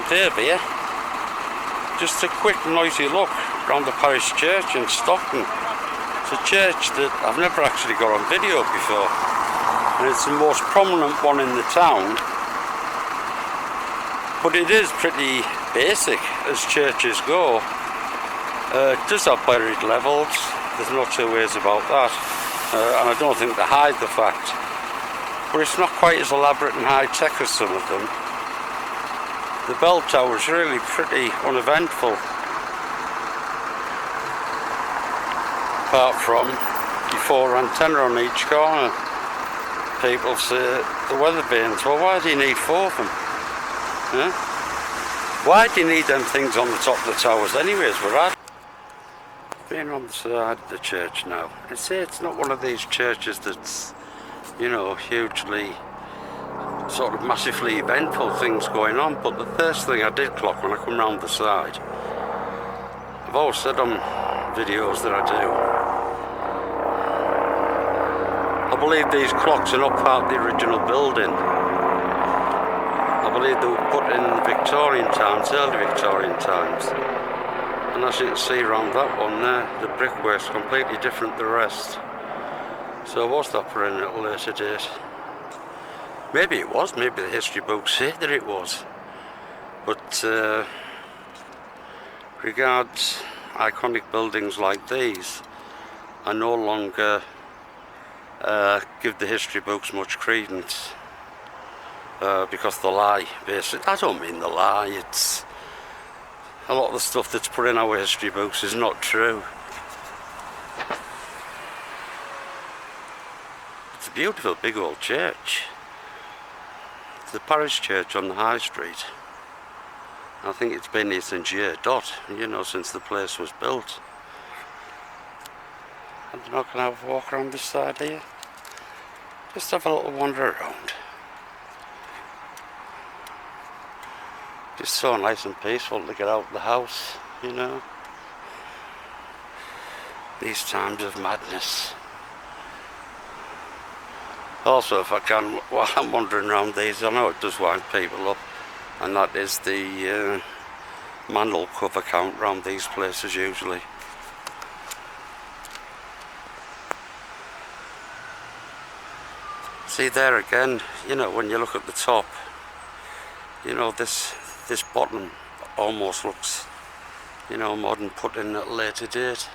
Dave here. Just a quick noisy look around the parish church in Stockton. It's a church that I've never actually got on video before, and it's the most prominent one in the town, but it is pretty basic as churches go. It does have buried levels, there's no two ways about that, and I don't think they hide the fact, but it's not quite as elaborate and high tech as some of them. The bell tower is really pretty uneventful, apart from the 4 antenna on each corner. People say the weather vanes, well, why do you need 4 of them? Yeah? Why do you need them things on the top of the towers anyways? We're being on the side of the church now. I say it's not one of these churches that's, you know, hugely sort of massively eventful things going on, but the first thing I did clock when I come round the side, I've always said on videos that I do, I believe these clocks are not part of the original building. I believe they were put in Victorian times, early Victorian times, and as you can see around that one there, the brickwork's completely different to the rest. So was that put in at a later date? Maybe it was, maybe the history books say that it was. But regards iconic buildings like these, I no longer give the history books much credence because they lie, basically. I don't mean they lie, it's a lot of the stuff that's put in our history books is not true. It's a beautiful big old church. The parish church on the high street. I think it's been here since year dot, you know, since the place was built. I'm not going to have a walk around this side here. Just have a little wander around. Just so nice and peaceful to get out of the house, you know. These times of madness. Also, if I can, while I'm wandering around these, I know it does wind people up, and that is the manhole cover count around these places usually. See there again, you know, when you look at the top, you know, this bottom almost looks, you know, modern, put in at a later date.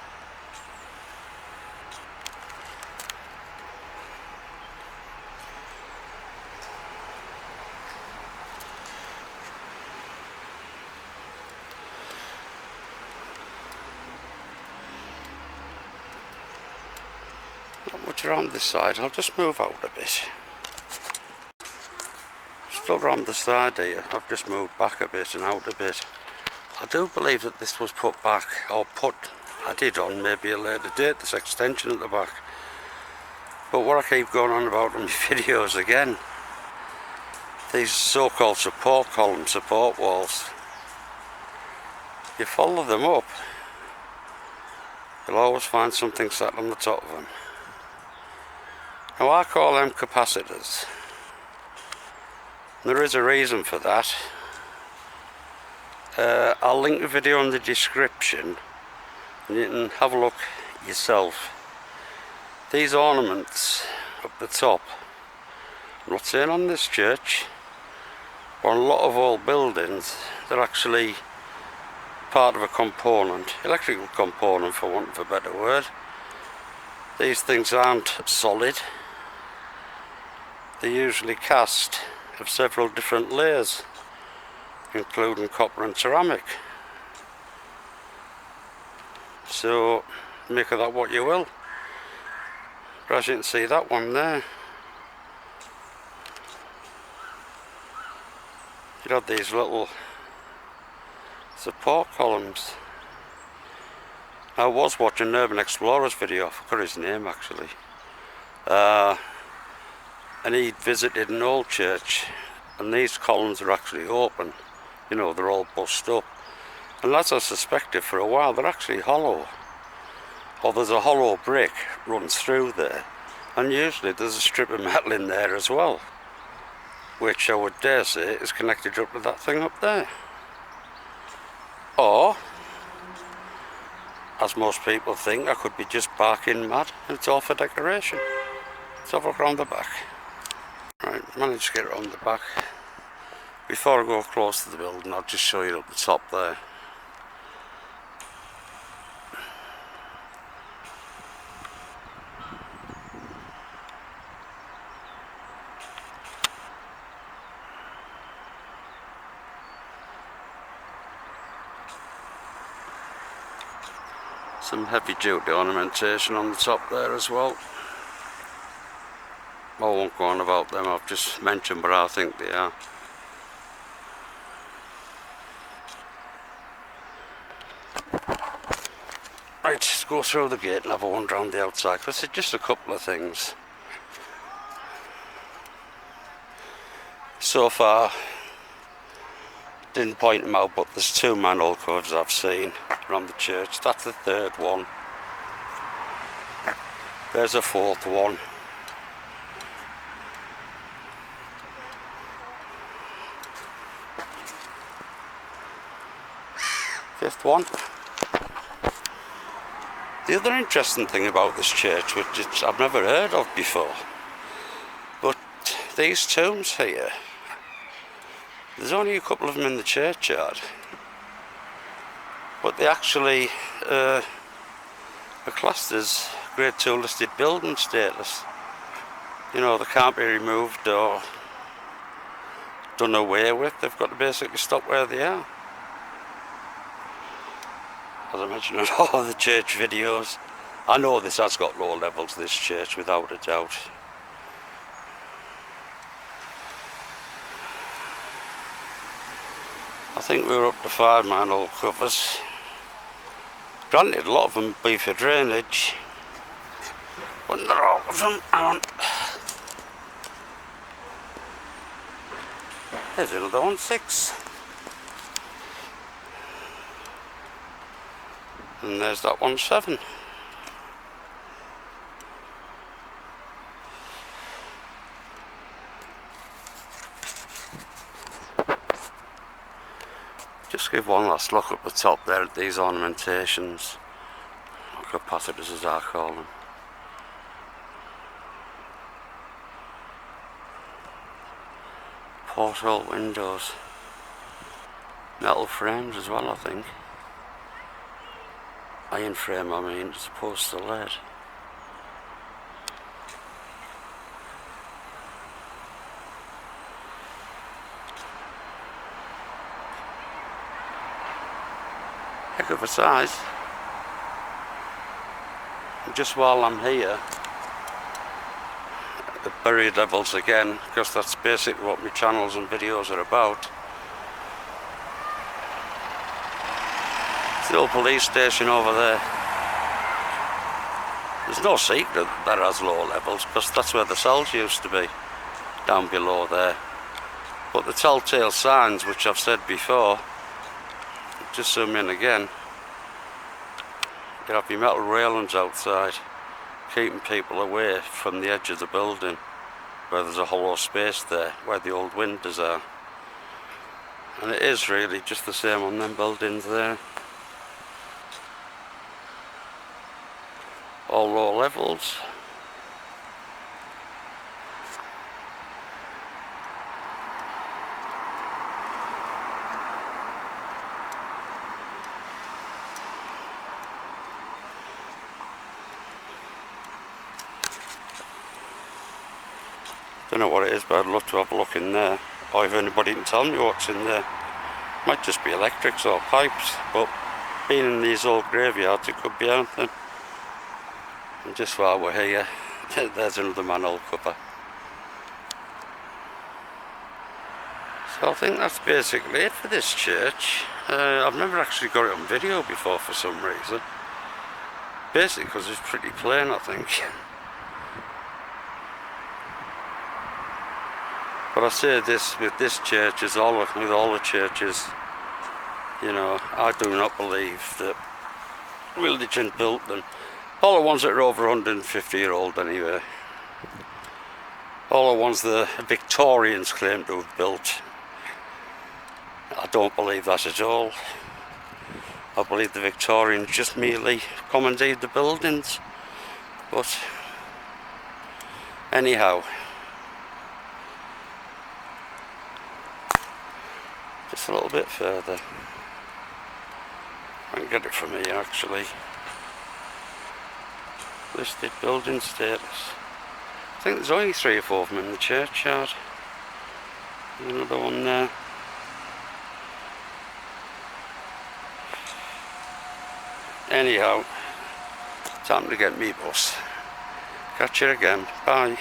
Not much around this side, I'll just move out a bit. Still around the side here, I've just moved back a bit and out a bit. I do believe that this was put back, or I did on maybe a later date, this extension at the back. But what I keep going on about in my videos again, these so-called support columns, support walls, you follow them up, you'll always find something sat on the top of them. Now I call them capacitors. There is a reason for that. I'll link the video in the description and you can have a look yourself. These ornaments up the top, I'm not saying on this church, but on a lot of old buildings, they're actually part of a component, electrical component for want of a better word. These things aren't solid. They're usually cast of several different layers, including copper and ceramic. So make of that what you will. But as you can see, that one there, you have these little support columns. I was watching an Urban Explorer's video, I forgot his name actually, and he visited an old church, and these columns are actually open, you know, they're all bust up, and as I suspected for a while, they're actually hollow, or there's a hollow brick runs through there, and usually there's a strip of metal in there as well, which I would dare say is connected up to that thing up there. Or, as most people think, I could be just barking mad and it's all for decoration. Let's have a look around the back. Right, managed to get around the back. Before I go close to the building, I'll just show you up the top there. Some heavy duty ornamentation on the top there as well. I won't go on about them, I've just mentioned what I think they are. Right, let's go through the gate and have a wander around the outside, because it's just a couple of things. So far, didn't point them out, but there's 2 manhole covers I've seen around the church. That's the 3rd one. There's a 4th one. 5th one. The other interesting thing about this church, which I've never heard of before, but these tombs here, there's only a couple of them in the churchyard, but they actually are classed as Grade 2 listed building status. You know, they can't be removed or done away with. They've got to basically stop where they are. As I mentioned in all of the church videos, I know this has got low levels, this church, without a doubt. I think we were up to 5 manhole covers. Granted, a lot of them be for drainage, but not all of them. Hang on. There's another one, 6. And there's that one, 7. Just give one last look up the top there at these ornamentations, or capacitors as I call them. Porthole windows. Metal frames as well, I think. Iron frame, I mean, as opposed to lead. Heck of a size. And just while I'm here, the buried levels again, because that's basically what my channels and videos are about. The old police station over there. There's no secret that has low levels, because that's where the cells used to be, down below there. But the telltale signs, which I've said before, just zoom in again, you have your metal railings outside, keeping people away from the edge of the building, where there's a hollow space there, where the old windows are. And it is really just the same on them buildings there. All low levels. Don't know what it is, but I'd love to have a look in there, or if anybody can tell me what's in there. Might just be electrics or pipes, but being in these old graveyards, it could be anything. And just while we're here, there's another manhole cover. So I think that's basically it for this church. I've never actually got it on video before for some reason. Basically because it's pretty plain, I think. But I say this with this church, as all with all the churches, you know, I do not believe that religion built them. All the ones that are over 150 year old anyway. All the ones the Victorians claim to have built. I don't believe that at all. I believe the Victorians just merely commandeered the buildings. But anyhow, just a little bit further. I can get it from here actually. Listed building status. I think there's only 3 or 4 of them in the churchyard. There's another one there. Anyhow, time to get me bus. Catch you again. Bye.